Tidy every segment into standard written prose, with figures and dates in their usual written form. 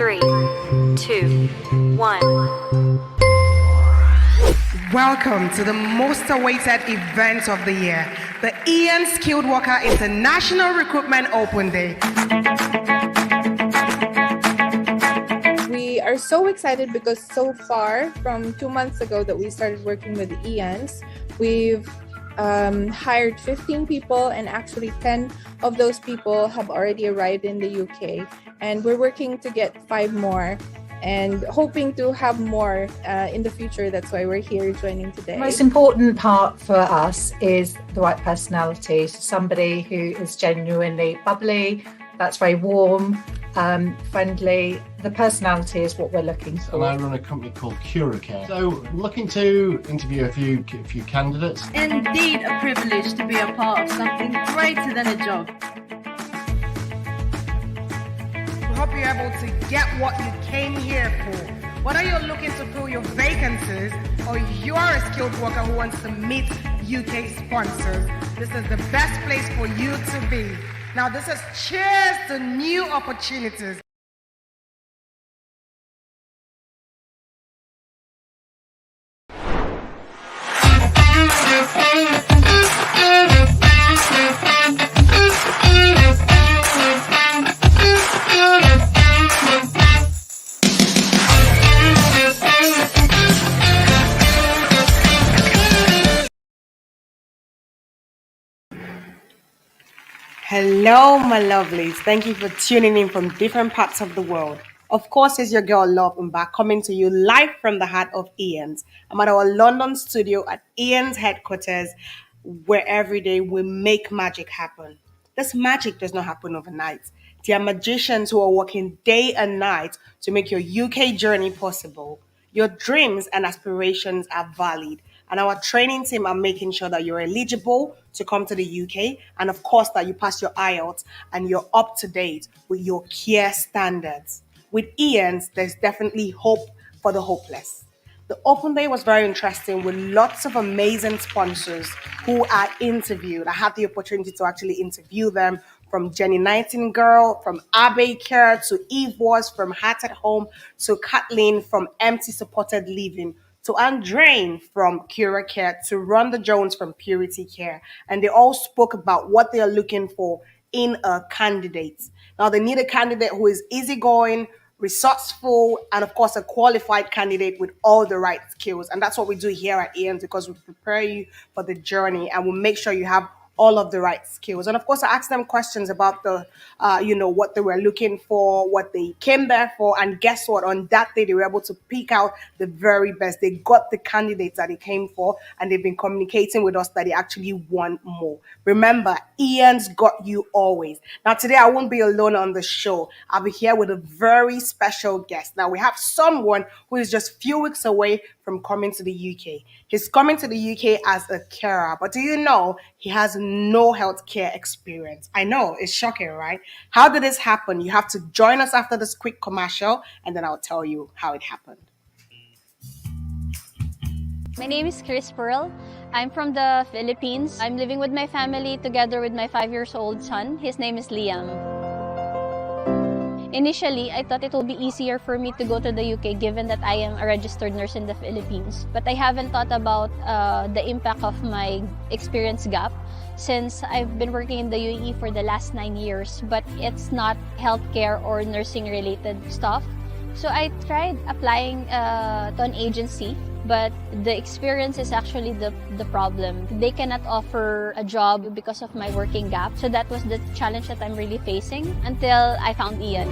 3, 2, 1. Welcome to the most awaited event of the year, the Ian Skilled Worker International Recruitment Open Day. We are so excited because so far, from 2 months ago that we started working with Ian's, we've hired 15 people, and actually 10 of those people have already arrived in the UK. And we're working to get 5 more and hoping to have more in the future. That's why we're here joining today. The most important part for us is the right personality. So somebody who is genuinely bubbly, that's very warm, friendly. The personality is what we're looking for. And I run a company called Curacare. So looking to interview a few candidates. Indeed a privilege to be a part of something greater than a job. We hope you're able to get what you came here for. Whether you're looking to fill your vacancies or you're a skilled worker who wants to meet UK sponsors, this is the best place for you to be. Now, this is cheers to new opportunities. Hello, my lovelies. Thank you for tuning in from different parts of the world. Of course, it's your girl Love Umba coming to you live from the heart of Ian's. I'm at our London studio at Ian's headquarters, where every day we make magic happen. This magic does not happen overnight. There are magicians who are working day and night to make your UK journey possible. Your dreams and aspirations are valid, and our training team are making sure that you're eligible to come to the UK, and of course that you pass your IELTS and you're up to date with your care standards. With Ian's, there's definitely hope for the hopeless. The open day was very interesting with lots of amazing sponsors who are interviewed. I had the opportunity to actually interview them, from Jenny Nightingale, from Abbey Care, to Eve Was from Heart at Home, to Kathleen from Empty Supported Living, to Andrain from Curacare, to Rhonda Jones from Purity Care. And they all spoke about what they are looking for in a candidate. Now, they need a candidate who is easygoing, resourceful, and of course a qualified candidate with all the right skills. And that's what we do here at Ian's, because we prepare you for the journey and we'll make sure you have all of the right skills. And of course, I asked them questions about the, what they were looking for, what they came there for. And guess what? On that day, they were able to pick out the very best. They got the candidates that they came for, and they've been communicating with us that they actually want more. Remember, Ian's got you always. Now, today I won't be alone on the show. I'll be here with a very special guest. Now, we have someone who is just a few weeks away from coming to the UK. He's coming to the UK as a carer, but do you know he has no healthcare experience? I know, it's shocking, right? How did this happen? You have to join us after this quick commercial, and then I'll tell you how it happened. My name is Chris Pearl. I'm from the Philippines. I'm living with my family together with my 5-year-old son. His name is Liam. Initially, I thought it will be easier for me to go to the UK given that I am a registered nurse in the Philippines. But I haven't thought about the impact of my experience gap, since I've been working in the UAE for the last 9 years, but it's not healthcare or nursing related stuff. So I tried applying to an agency, but the experience is actually the problem. They cannot offer a job because of my working gap. So that was the challenge that I'm really facing until I found Ian.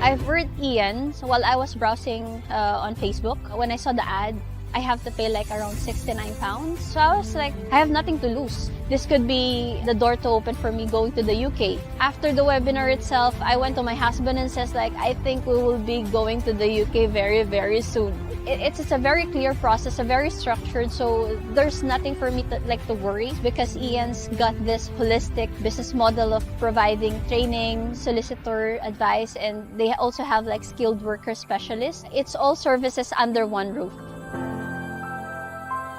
I've heard Ian while I was browsing on Facebook. When I saw the ad, I have to pay like around £69. So I was like, I have nothing to lose. This could be the door to open for me going to the UK. After the webinar itself, I went to my husband and says like, I think we will be going to the UK very, very soon. It's a very clear process, a very structured, so there's nothing for me to worry, because Ian's got this holistic business model of providing training, solicitor advice, and they also have like skilled worker specialists. It's all services under one roof.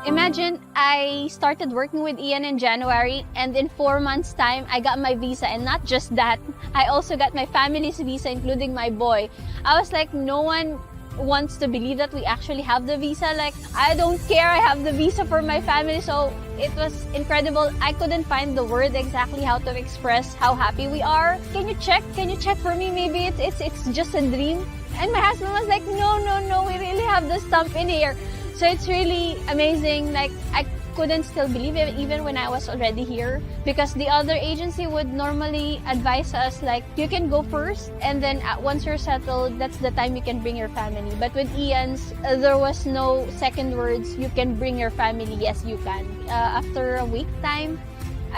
Imagine I started working with Ian in January, and in 4 months' time, I got my visa. And not just that, I also got my family's visa, including my boy. I was like, no one wants to believe that we actually have the visa. Like, I don't care, I have the visa for my family. So it was incredible. I couldn't find the word exactly how to express how happy we are. Can you check? Can you check for me? Maybe it's just a dream. And my husband was like, no, we really have the stamp in here. So it's really amazing. Like, I couldn't still believe it even when I was already here, because the other agency would normally advise us like, you can go first, and then once you're settled, that's the time you can bring your family. But with Ian's, there was no second words. You can bring your family. Yes, you can. After a week time,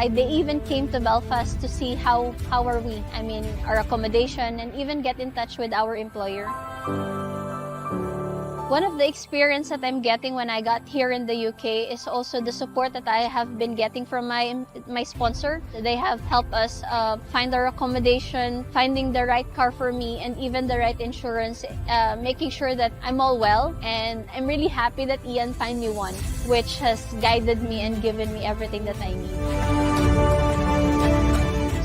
they even came to Belfast to see how are we. I mean, our accommodation, and even get in touch with our employer. One of the experience that I'm getting when I got here in the UK is also the support that I have been getting from my sponsor. They have helped us find our accommodation, finding the right car for me, and even the right insurance, making sure that I'm all well. And I'm really happy that Ian found me one, which has guided me and given me everything that I need.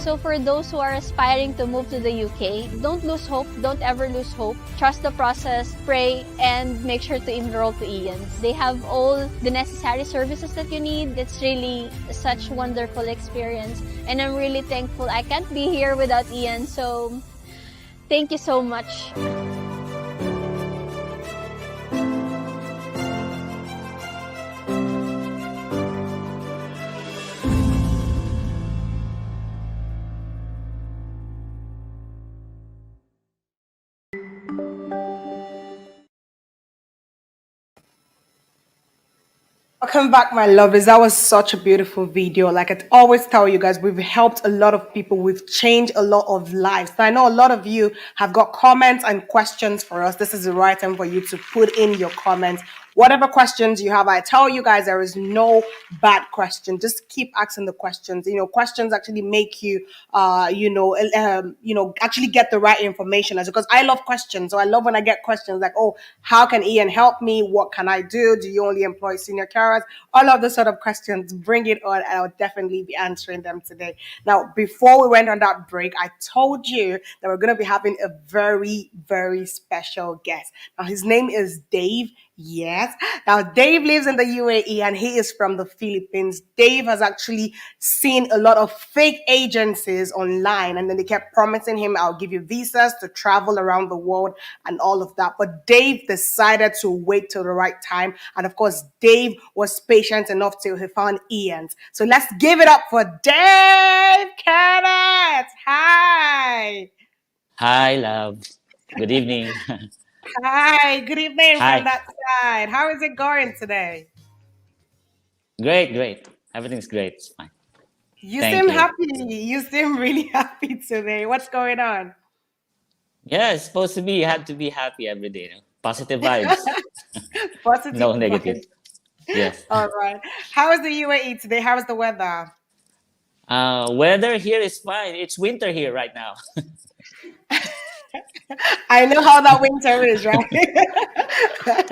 So for those who are aspiring to move to the UK, don't lose hope. Don't ever lose hope. Trust the process, pray, and make sure to enroll to Ian's. They have all the necessary services that you need. It's really such a wonderful experience. And I'm really thankful. I can't be here without Ian. So thank you so much. Welcome back, my lovers. That was such a beautiful video. Like I always tell you guys, we've helped a lot of people. We've changed a lot of lives. So I know a lot of you have got comments and questions for us. This is the right time for you to put in your comments. Whatever questions you have, I tell you guys, there is no bad question. Just keep asking the questions. Questions actually make you, actually get the right information. Because I love questions. So I love when I get questions like, oh, how can Ian help me? What can I do? Do you only employ senior carers? All of those sort of questions, bring it on, and I'll definitely be answering them today. Now, before we went on that break, I told you that we're going to be having a very, very special guest. Now, his name is Dave. Yes. Now, Dave lives in the UAE and he is from the Philippines. Dave has actually seen a lot of fake agencies online, and then they kept promising him, I'll give you visas to travel around the world and all of that. But Dave decided to wait till the right time. And of course, Dave was patient enough till he found Ian's. So let's give it up for Dave Kenneth. Hi. Hi, love. Good evening. Hi. Good evening Hi. from that side. How is it going today? Great. Everything's great. It's fine. You Thank seem you. happy. You seem really happy today. What's going on? Yeah, it's supposed to be. You have to be happy every day. No? Positive vibes. Positive. No negative. vibes. Yes. All right. How is the UAE today? How is the weather? Weather here is fine. It's winter here right now. I know how that winter is, right? But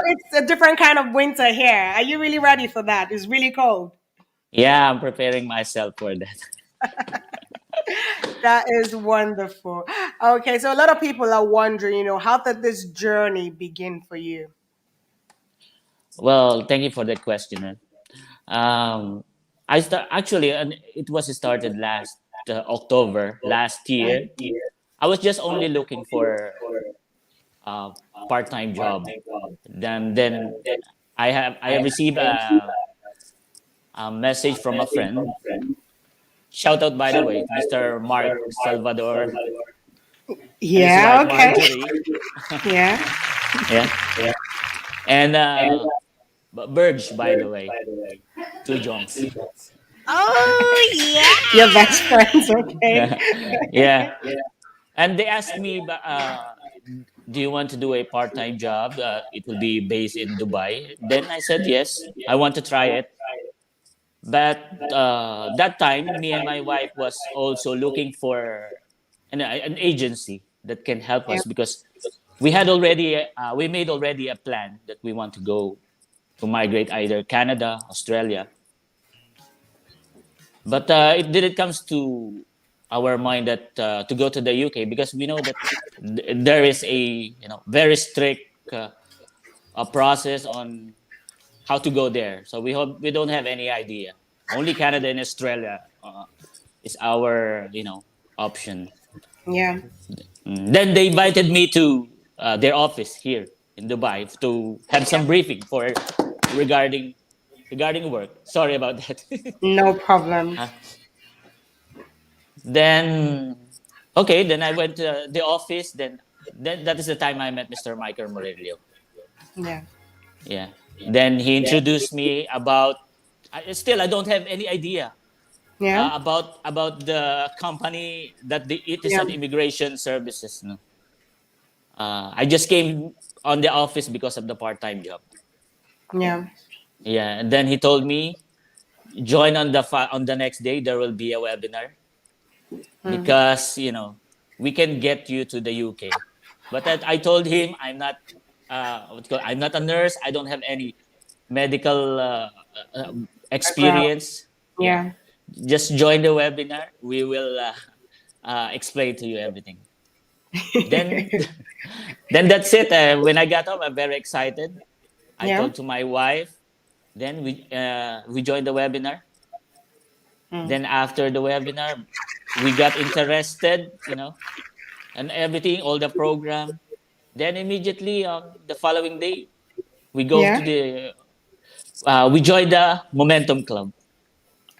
it's a different kind of winter here. Are you really ready for that? It's really cold. Yeah, I'm preparing myself for that. That is wonderful. Okay, so a lot of people are wondering, how did this journey begin for you? Well, thank you for that question. It was started last October last year. I was just only looking for a part-time job. Then I received a message from a friend. Shout out, by the way, Mr. Mark Salvador and his Yeah, wife okay. Marjorie. Yeah. Yeah. And Burge, by the way, two Jongs. Oh, yeah. Your best friends, okay? Yeah. And they asked me, do you want to do a part-time job? It will be based in Dubai. Then I said, yes, I want to try it. But that time, me and my wife was also looking for an agency that can help Yeah. us, because we made already a plan that we want to go to migrate either Canada, Australia. But it didn't comes to our mind that to go to the UK, because we know that there is a very strict a process on how to go there. So we don't have any idea. Only Canada and Australia is our option. Yeah. Then they invited me to their office here in Dubai to have some briefing for regarding work. Sorry about that. No problem. Then okay, then I went to the office. Then that is the time I met Mr. Michael Morelio. Yeah. Yeah. Then he introduced me about. Still, I don't have any idea Yeah. about the company that it is Yeah. an immigration services. No? I just came on the office because of the part-time job. Yeah. Yeah, and then he told me join on the next day. There will be a webinar because we can get you to the UK. But I told him I'm not I'm not a nurse. I don't have any medical experience. Yeah. Just join the webinar. We will explain to you everything. Then then that's it. When I got home, I'm very excited. I Yeah. told to my wife. Then we joined the webinar. Then after the webinar, we got interested, and everything, all the program. Then immediately the following day, we go Yeah. to we joined the Momentum Club.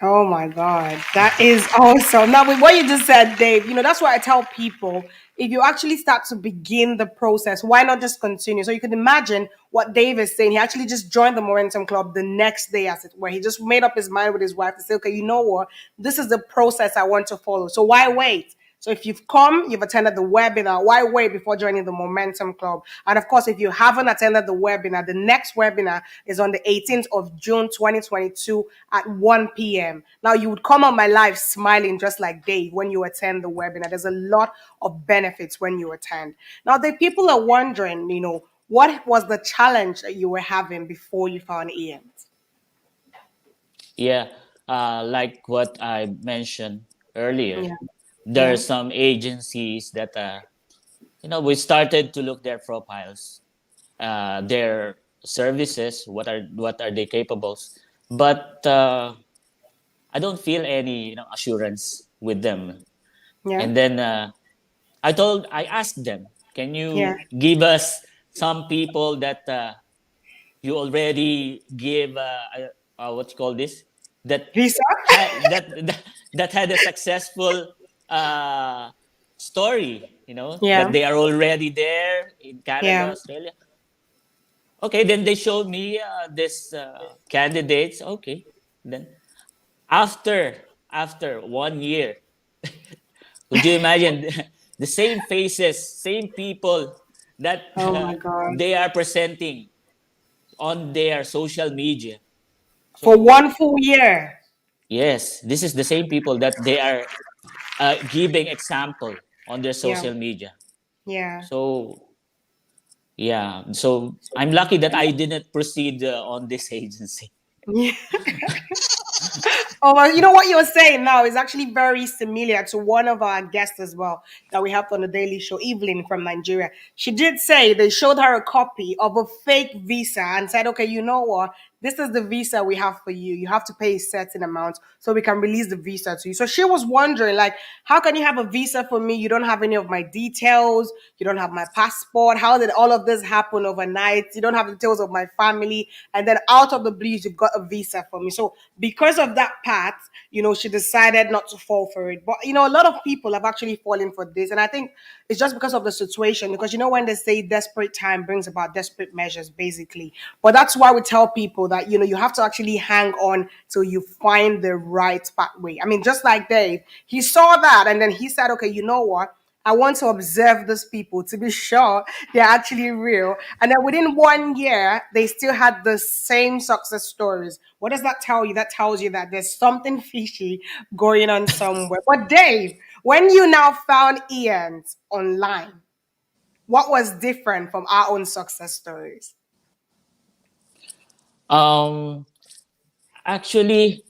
Oh my God, that is awesome. Now, with what you just said, Dave, that's why I tell people, if you actually start to begin the process, why not just continue? So you can imagine what Dave is saying. He actually just joined the Momentum Club the next day, as it were. He just made up his mind with his wife to say, okay, you know what? This is the process I want to follow. So why wait? So if you've come, you've attended the webinar, why wait before joining the Momentum Club? And of course, if you haven't attended the webinar, the next webinar is on the 18th of June, 2022 at 1 p.m. Now, you would come on my live smiling just like Dave when you attend the webinar. There's a lot of benefits when you attend. Now, the people are wondering, what was the challenge that you were having before you found Ian? Yeah, like what I mentioned earlier, Yeah. there are Yeah. some agencies that we started to look their profiles, their services, what are they capable, but I don't feel any assurance with them. Yeah. And then I asked them, can Yeah. you give us some people that you already give what you call this, that Visa? that had a successful uh, story, that Yeah. they are already there in Canada, Yeah. Australia. Okay, then they showed me this candidates. Okay, then after 1 year, would you imagine the same faces, same people that Oh my God. they are presenting on their social media? For So one full year. yes, this is the same people that they are giving example on their Yeah. social media. Yeah. So yeah, so I'm lucky that I didn't proceed on this agency. Yeah. Oh, well, you know what you're saying now is actually very similar to one of our guests as well that we have on the Daily Show, Evelyn from Nigeria. She did say they showed her a copy of a fake visa and said, okay, you know what? This is the visa we have for you. You have to pay a certain amount so we can release the visa to you. So she was wondering, like, how can you have a visa for me? You don't have any of my details. You don't have my passport. How did all of this happen overnight? You don't have the details of my family. And then out of the blue, you've got a visa for me. So because of that part, she decided not to fall for it. But, a lot of people have actually fallen for this. And I think it's just because of the situation. Because, when they say desperate time brings about desperate measures, basically. But that's why we tell people that, you have to actually hang on till you find the right pathway. I mean, just like Dave, he saw that and then he said, okay, you know what? I want to observe these people to be sure they're actually real. And then within 1 year, they still had the same success stories. What does that tell you? That tells you that there's something fishy going on somewhere. But Dave, when you now found Ian's online, what was different from our own success stories? Um, Actually,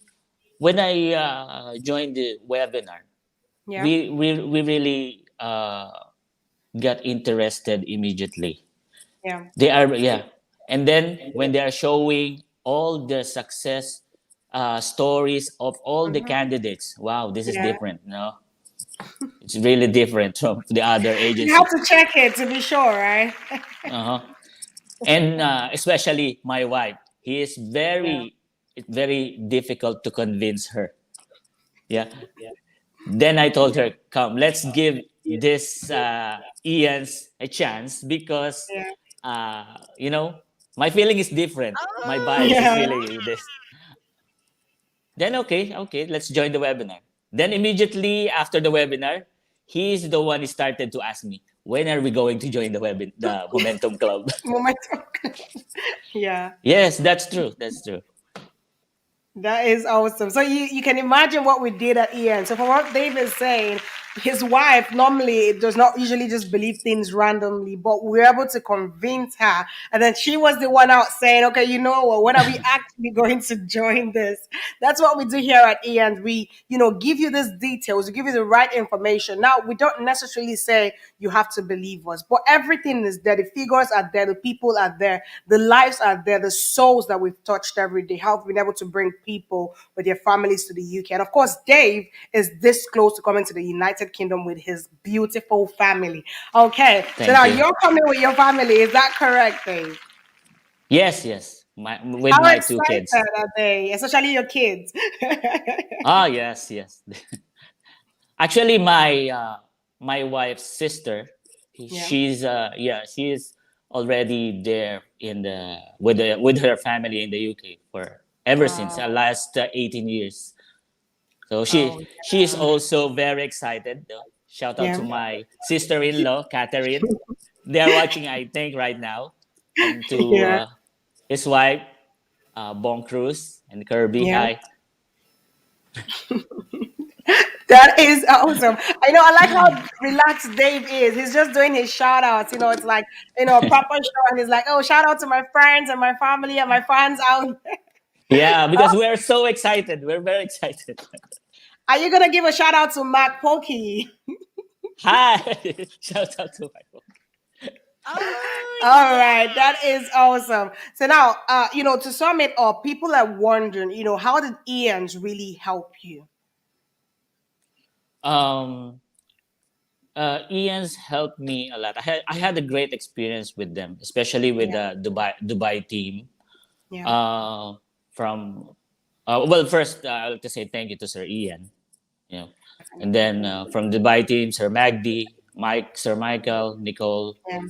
when I joined the webinar, Yeah. we really got interested immediately. Yeah. They are, yeah, and then when they are showing all the success stories of all the candidates, wow, this is Yeah. different. No, it's really different from the other You have agencies. to check it to be sure, right? Uh-huh. And especially my wife, he is Yeah. very difficult to convince her. Yeah. Then I told her, come, let's give this Ian's a chance because, Yeah. you know, my feeling is different. My bias is Yeah. feeling this. Then, okay, let's join the webinar. Then immediately after the webinar, he's the one who started to ask me, when are we going to join the Momentum Club? Momentum. Yeah. Yes, that's true. That's true. That is awesome. So you can imagine what we did at Ian. So from what Dave is saying, his wife normally does not usually just believe things randomly, but we were able to convince her. And then she was the one out saying, okay, you know what, when are we actually going to join this? That's what we do here at Ian. We, give you these details, we give you the right information. Now, we don't necessarily say you have to believe us, but everything is there. The figures are there, the people are there, the lives are there, the souls that we've touched every day, how we've been able to bring people with their families to the UK. And of course, Dave is this close to coming to the United Kingdom with his beautiful family. Okay, so Thank now you. you're coming with your family. Is that correct, Dave? Yes. With How my two excited kids. are they, especially your kids? Ah, yes. Actually, my wife's sister, Yeah. she is already there in the with her family in the UK for ever since the last 18 years. So Oh, she is also very excited. Though. Shout out yeah. to my sister-in-law, Catherine. They are watching, I think, right now, and to Yeah. his wife, Bon Cruz and Kirby. Yeah. Hi. That is awesome. I like how relaxed Dave is. He's just doing his shout outs. It's like, a proper show. And he's like, oh, shout out to my friends and my family and my fans out there. Yeah, because we're so excited. We're very excited. Are you going to give a shout out to Mac Pokey? Hi. Shout out to my mom. Oh, All yeah. right, that is awesome. So now, to sum it up, people are wondering, how did Ian's really help you? Um, Ian's helped me a lot. I had a great experience with them, especially with Yeah. the Dubai team. Yeah. From well, first I'd like to say thank you to Sir Ian, you know, and then from Dubai team, Sir Magdi, Sir Michael, Nicole, Yeah.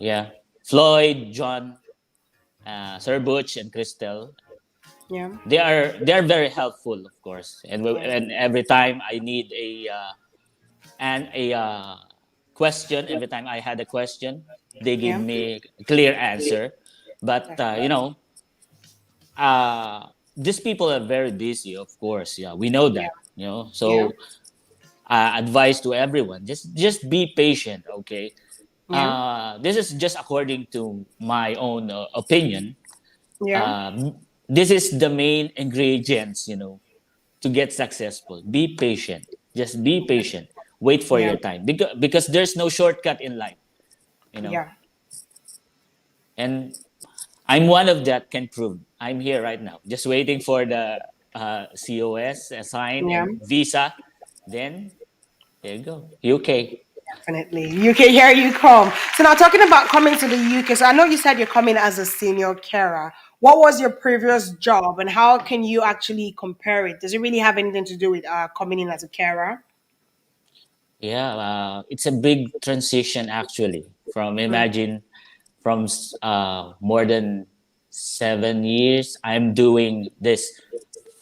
yeah, Floyd, John, Sir Butch, and Crystal. Yeah. They are very helpful, of course, and Yes. and every time I need a question, every time I had a question, they give Yeah. me a clear answer. But these people are very busy, of course. Yeah, we know Yeah. that. Yeah. So advice to everyone: just be patient. Okay, Yeah. this is just according to my own opinion. Yeah. This is the main ingredients, to get successful. Be patient. Just be patient. Wait for Yeah. your time because there's no shortcut in life, you know. Yeah. And I'm one of that can prove. I'm here right now, just waiting for the COS sign Yeah. and visa. Then there you go, UK. Definitely. UK, here you come. So now talking about coming to the UK, so I know you said you're coming as a senior carer. What was your previous job and how can you actually compare it? Does it really have anything to do with coming in as a carer? Yeah, it's a big transition actually. From imagine from more than 7 years, I'm doing this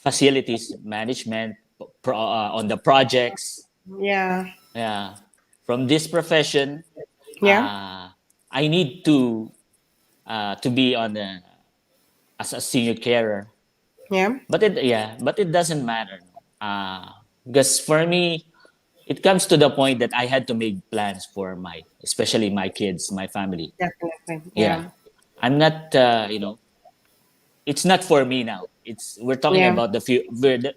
facilities management on the projects. Yeah. Yeah, from this profession, Yeah. I need to be on as a senior carer. Yeah. But it doesn't matter. Because for me, it comes to the point that I had to make plans for especially my kids, my family. Definitely. Yeah, Yeah. I'm not, it's not for me now. We're talking Yeah. about the future.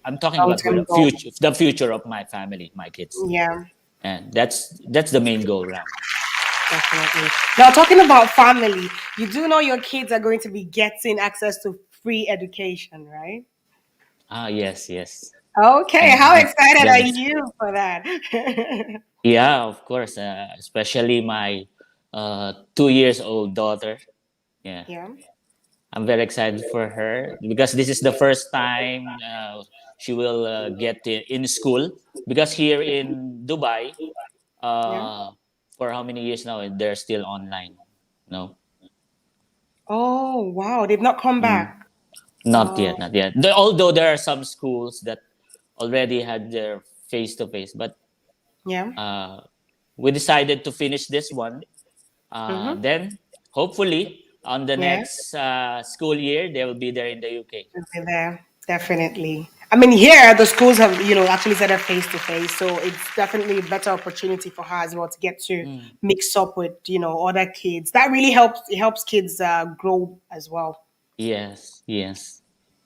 I'm talking about for Long-term goal. the future of my family, my kids, Yeah. and that's the main goal now. Definitely. Now, talking about family, you do know your kids are going to be getting access to free education, right? Ah, yes, yes. Okay, I'm how excited are very you for that? Yeah, of course. Especially my 2 years old daughter. Yeah, Yeah, I'm very excited for her because this is the first time she will get in school. Because here in Dubai, yeah. uh, for how many years now they're still online. No, Oh, wow, they've not come mm, back. not Oh, yet, not yet. Although there are some schools that already had their face to face, but yeah. uh, we decided to finish this one. Mm-hmm. Then hopefully on the Yeah. next school year they will be there in the UK. Will be there, definitely. I mean, here the schools have, actually set up face to face, so it's definitely a better opportunity for her as well to get to Mm. mix up with, other kids. That really helps. It helps kids grow as well. Yes, yes.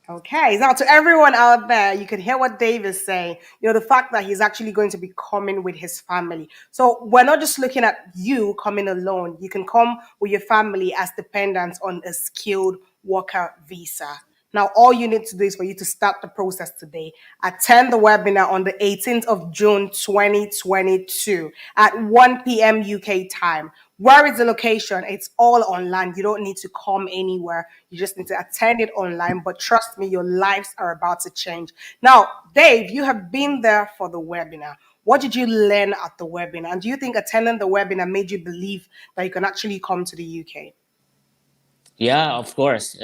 Okay, now to everyone out there, you can hear what Dave is saying. The fact that he's actually going to be coming with his family. So we're not just looking at you coming alone. You can come with your family as dependents on a skilled worker visa. Now, all you need to do is for you to start the process today. Attend the webinar on the 18th of June 2022 at 1 p.m. UK time. Where is the location? It's all online. You don't need to come anywhere. You just need to attend it online. But trust me, your lives are about to change. Now, Dave, you have been there for the webinar. What did you learn at the webinar? And do you think attending the webinar made you believe that you can actually come to the UK? Yeah, of course.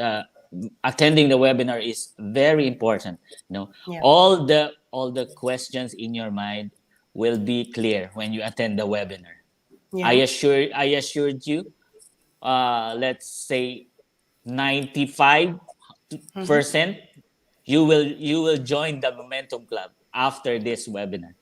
Attending the webinar is very important. Yeah. All the questions in your mind will be clear when you attend the webinar. Yeah. I assured you. Let's say 95%, you will join the Momentum Club after this webinar.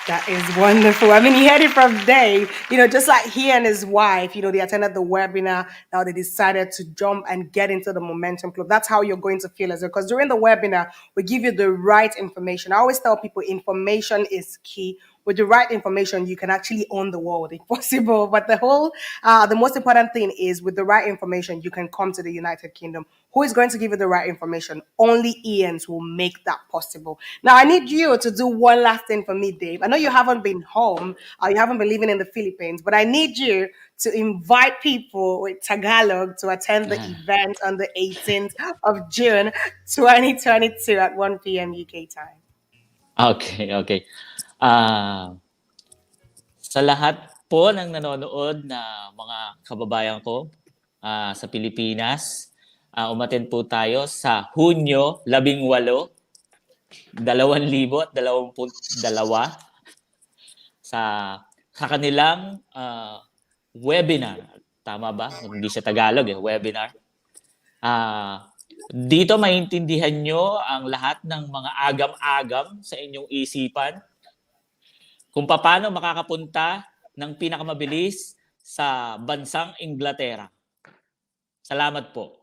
That is wonderful. I mean, you heard it from Dave. Just like he and his wife, they attended the webinar. Now they decided to jump and get into the Momentum Club. That's how you're going to feel as well. Because during the webinar, we give you the right information. I always tell people information is key. With the right information, you can actually own the world if possible. But the most important thing is with the right information, you can come to the United Kingdom. Who is going to give you the right information? Only Ian's will make that possible. Now, I need you to do one last thing for me, Dave. I know you haven't been home, you haven't been living in the Philippines, but I need you to invite people with Tagalog to attend the event on the 18th of June, 2022 at 1 p.m. UK time. Okay, okay. Ah, sa lahat po ng nanonood na mga kababayan ko sa Pilipinas, umattend po tayo sa Hunyo 18, 2022 sa kanilang webinar. Tama ba? Hindi siya Tagalog webinar. Dito maintindihan nyo ang lahat ng mga agam-agam sa inyong isipan kung paano makakapunta ng pinakamabilis sa bansang Inglaterra. Salamat po.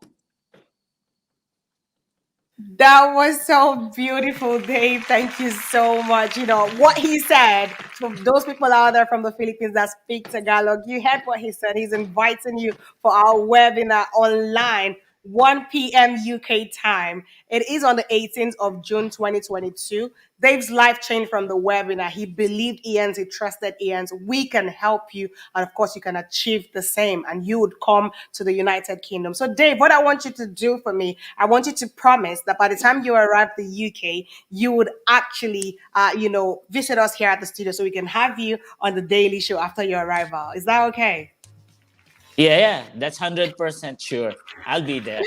That was so beautiful, Dave. Thank you so much. What he said, for those people out there from the Philippines that speak Tagalog, you heard what he said. He's inviting you for our webinar online, 1 p.m. UK time. It is on the 18th of June, 2022. Dave's life changed from the webinar. He believed Ian's, he trusted Ian's. We can help you. And of course, you can achieve the same. And you would come to the United Kingdom. So, Dave, what I want you to do for me, I want you to promise that by the time you arrive at the UK, you would actually, visit us here at the studio so we can have you on the Daily Show after your arrival. Is that okay? Yeah, that's 100% sure. I'll be there.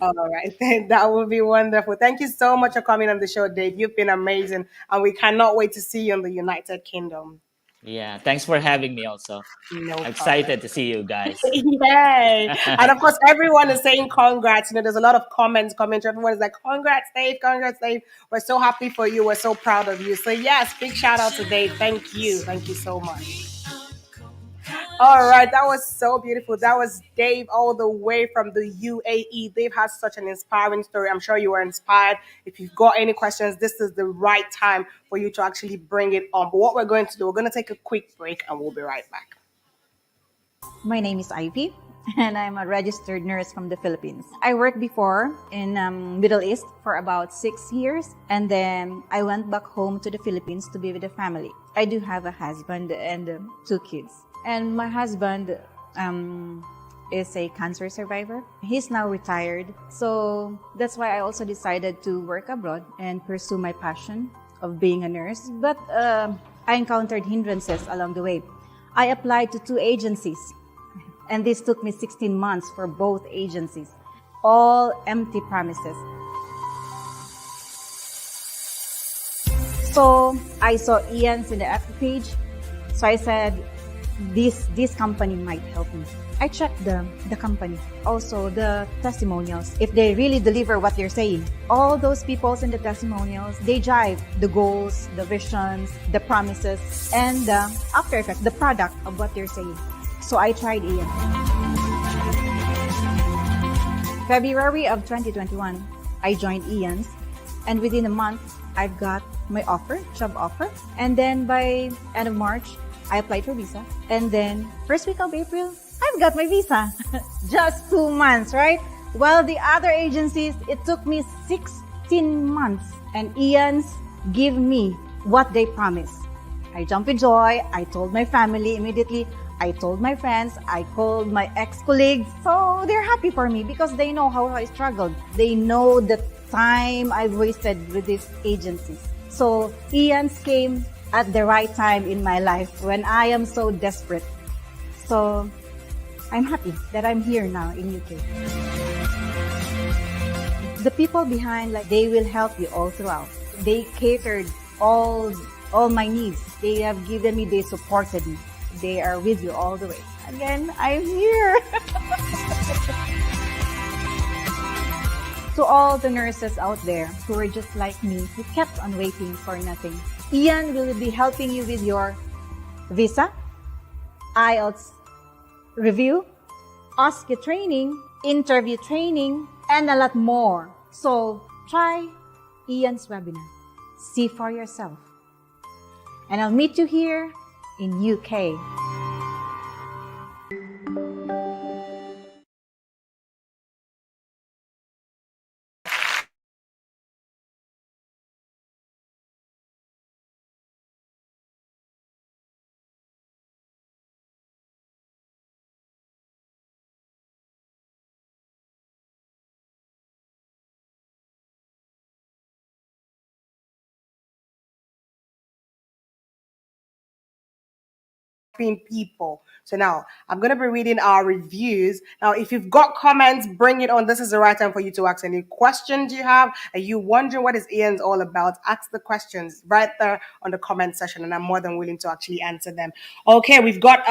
All right. That would be wonderful. Thank you so much for coming on the show, Dave. You've been amazing. And we cannot wait to see you in the United Kingdom. Yeah, thanks for having me also. No I'm excited to see you guys. Yay. And of course, everyone is saying congrats. There's a lot of comments coming. Everyone is like, congrats, Dave. Congrats, Dave. We're so happy for you. We're so proud of you. So yes, big shout out to Dave. Thank you. Thank you so much. All right, that was so beautiful. That was Dave all the way from the UAE. Dave has such an inspiring story. I'm sure you were inspired. If you've got any questions, this is the right time for you to actually bring it on. But what we're going to do, we're going to take a quick break and we'll be right back. My name is Ivy, and I'm a registered nurse from the Philippines. I worked before in Middle East for about 6 years, and then I went back home to the Philippines to be with the family. I do have a husband and 2 kids, and my husband is a cancer survivor. He's now retired, so that's why I also decided to work abroad and pursue my passion of being a nurse. But I encountered hindrances along the way. I applied to 2 agencies, and this took me 16 months for both agencies. All empty promises. So I saw Ian's in the FB page. So I said, this company might help me. I checked the company, also the testimonials, if they really deliver what they're saying. All those people in the testimonials, they jive the goals, the visions, the promises, and the after effect, the product of what they're saying. So I tried Ian. February of 2021, I joined Ian's, and within a month, I've got my job offer. And then by end of March, I applied for visa. And then first week of April, I've got my visa. Just 2 months, right? While the other agencies, it took me 16 months. And Ian's give me what they promised. I jumped with joy. I told my family immediately. I told my friends. I called my ex-colleagues. So they're happy for me because they know how I struggled. They know the time I've wasted with these agencies. So Ian's came at the right time in my life when I am so desperate. So I'm happy that I'm here now in UK. The people behind, they will help you all throughout. They catered all my needs. They have given me, they supported me. They are with you all the way. Again, I'm here. To all the nurses out there who are just like me, who kept on waiting for nothing, Ian will be helping you with your visa, IELTS review, OSCE training, interview training, and a lot more. So try Ian's webinar. See for yourself. And I'll meet you here in UK. People. So now I'm going to be reading our reviews. Now, if you've got comments, bring it on. This is the right time for you to ask any questions you have. Are you wondering what is Ian's all about? Ask the questions right there on the comment section, and I'm more than willing to actually answer them. Okay, we've got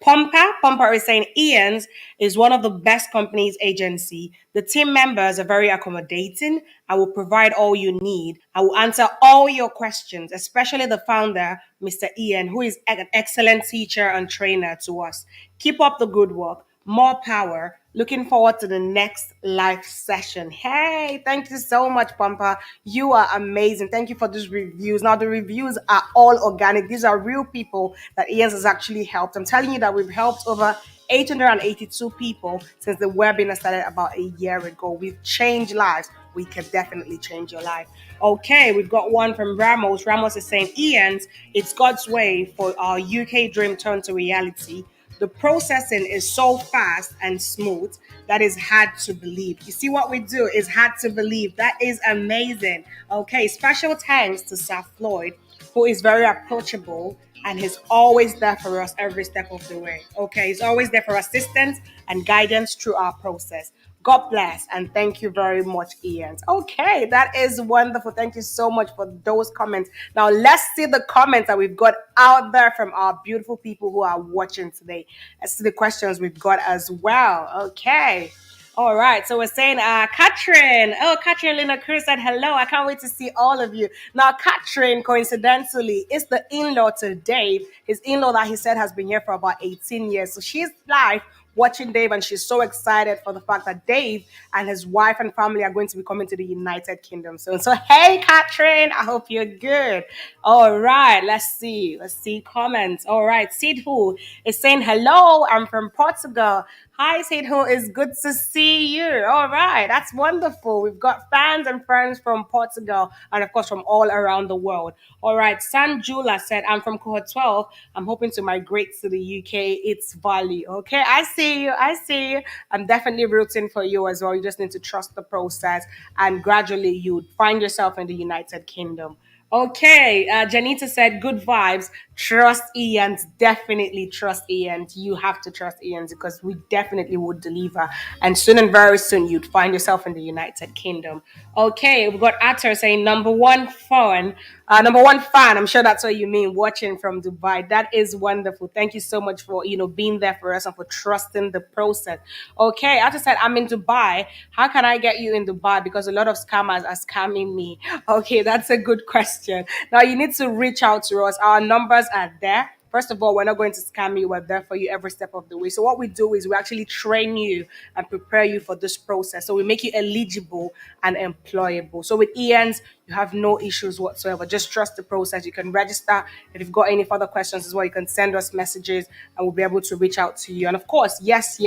Pompa. Pompa is saying Ian's is one of the best companies agency. The team members are very accommodating. I will provide all you need. I will answer all your questions, especially the founder, Mr. Ian, who is an excellent teacher and trainer to us. Keep up the good work. More power. Looking forward to the next live session. Hey, thank you so much, Pampa. You are amazing. Thank you for these reviews. Now, the reviews are all organic. These are real people that Ian's has actually helped. I'm telling you that we've helped over 882 people since the webinar started about a year ago. We've changed lives. We can definitely change your life. Okay, we've got one from Ramos. Ramos is saying, Ian's, it's God's way for our UK dream turned to reality. The processing is so fast and smooth that is hard to believe. You see what we do is hard to believe. That is amazing. Okay, special thanks to Sir Floyd, who is very approachable and he's always there for us every step of the way. Okay, he's always there for assistance and guidance through our process. God bless and thank you very much, Ian. Okay, that is wonderful. Thank you so much for those comments. Now let's see the comments that we've got out there from our beautiful people who are watching today. Let's see the questions we've got as well. Okay. All right, so we're saying, Catherine. Oh, Catherine Lina Cruz said hello. I can't wait to see all of you. Now, Catherine, coincidentally, is the in-law to Dave. His in-law that he said has been here for about 18 years. So she's live watching Dave, and she's so excited for the fact that Dave and his wife and family are going to be coming to the United Kingdom soon. So, hey, Catherine, I hope you're good. All right, let's see comments. All right, Sidhu is saying hello. I'm from Portugal. Hi, Sidhu. It's good to see you. All right, that's wonderful. We've got fans and friends from Portugal and, of course, from all around the world. All right, Sanjula said, I'm from cohort 12. I'm hoping to migrate to the UK. It's Bali. Okay, I see you. I'm definitely rooting for you as well. You just need to trust the process, and gradually you find yourself in the United Kingdom. Okay, Janita said, good vibes. Trust Ian's. Definitely trust Ian's. You have to trust Ian's because we definitely would deliver. And soon and very soon, you'd find yourself in the United Kingdom. Okay, we've got Atter saying, number one fan. I'm sure that's what you mean, watching from Dubai. That is wonderful. Thank you so much for, being there for us and for trusting the process. Okay, Atter said, I'm in Dubai. How can I get you in Dubai? Because a lot of scammers are scamming me. Okay, that's a good question. Now you need to reach out to us. Our numbers are there. First of all, we're not going to scam you. We're there for you every step of the way. So what we do is we actually train you and prepare you for this process. So we make you eligible and employable. So with Ian's, you have no issues whatsoever. Just trust the process. You can register. If you've got any further questions as well, you can send us messages and we'll be able to reach out to you. And of course, yes,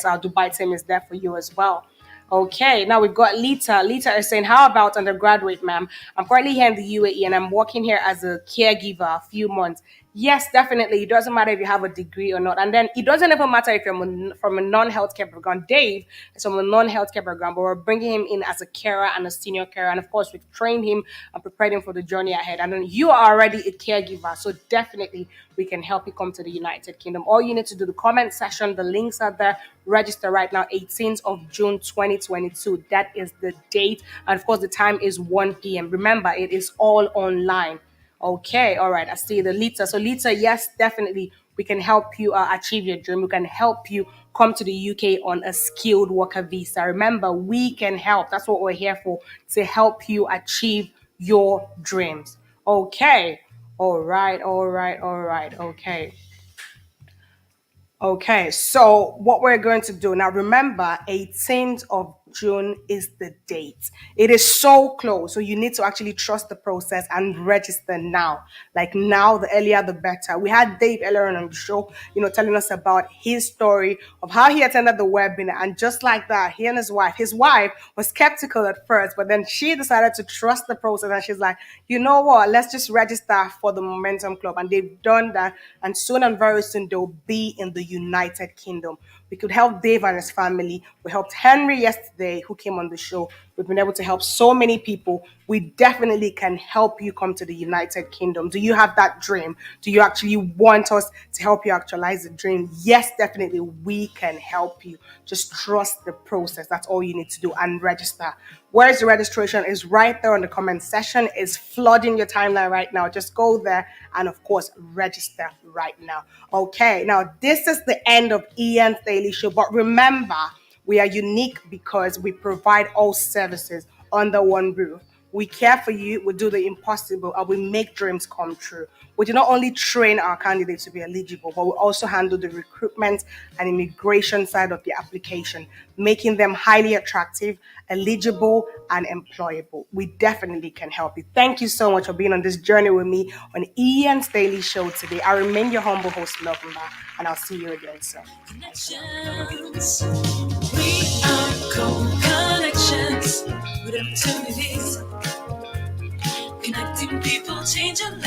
our Dubai team is there for you as well. Okay, now we've got Lita. Lita is saying, how about undergraduate, ma'am? I'm currently here in the UAE and I'm working here as a caregiver a few months. Yes, definitely. It doesn't matter if you have a degree or not. And then it doesn't even matter if you're from a non-healthcare background. Dave is from a non-healthcare background, but we're bringing him in as a carer and a senior carer. And of course, we've trained him and prepared him for the journey ahead. And then you are already a caregiver. So definitely we can help you come to the United Kingdom. All you need to do, the comment section, the links are there. Register right now, 18th of June 2022. That is the date. And of course, the time is 1 p.m. Remember, it is all online. Okay, all right. I see the Lita. So Lita, yes, definitely, we can help you achieve your dream. We can help you come to the UK on a skilled worker visa. Remember, we can help. That's what we're here for, to help you achieve your dreams. Okay, all right. Okay. Okay, so what we're going to do now, remember, 18th of June is the date. It is so close. So you need to actually trust the process and register now. Like now, the earlier the better. We had Dave earlier on the show, telling us about his story of how he attended the webinar. And just like that, he and his wife was skeptical at first, but then she decided to trust the process. And she's like, you know what, let's just register for the Momentum Club. And they've done that. And soon and very soon, they'll be in the United Kingdom. We could help Dave and his family. We helped Henry yesterday, who came on the show. We've been able to help so many people. We definitely can help you come to the United Kingdom. Do you have that dream? Do you actually want us to help you actualize the dream? Yes, definitely, we can help you. Just trust the process. That's all you need to do, and register. Where's the registration? Is right there on the comment section. It's flooding your timeline right now. Just go there and, of course, register right now. Okay, now this is the end of Ian's Daily Show. But remember, we are unique because we provide all services under one roof. We care for you, we do the impossible, and we make dreams come true. We do not only train our candidates to be eligible, but we also handle the recruitment and immigration side of the application, making them highly attractive, eligible, and employable. We definitely can help you. Thank you so much for being on this journey with me on Ian's Daily Show today. I remain your humble host, Lovemba, and I'll see you again soon. Connections. We are connections with opportunities, connecting people, changing lives.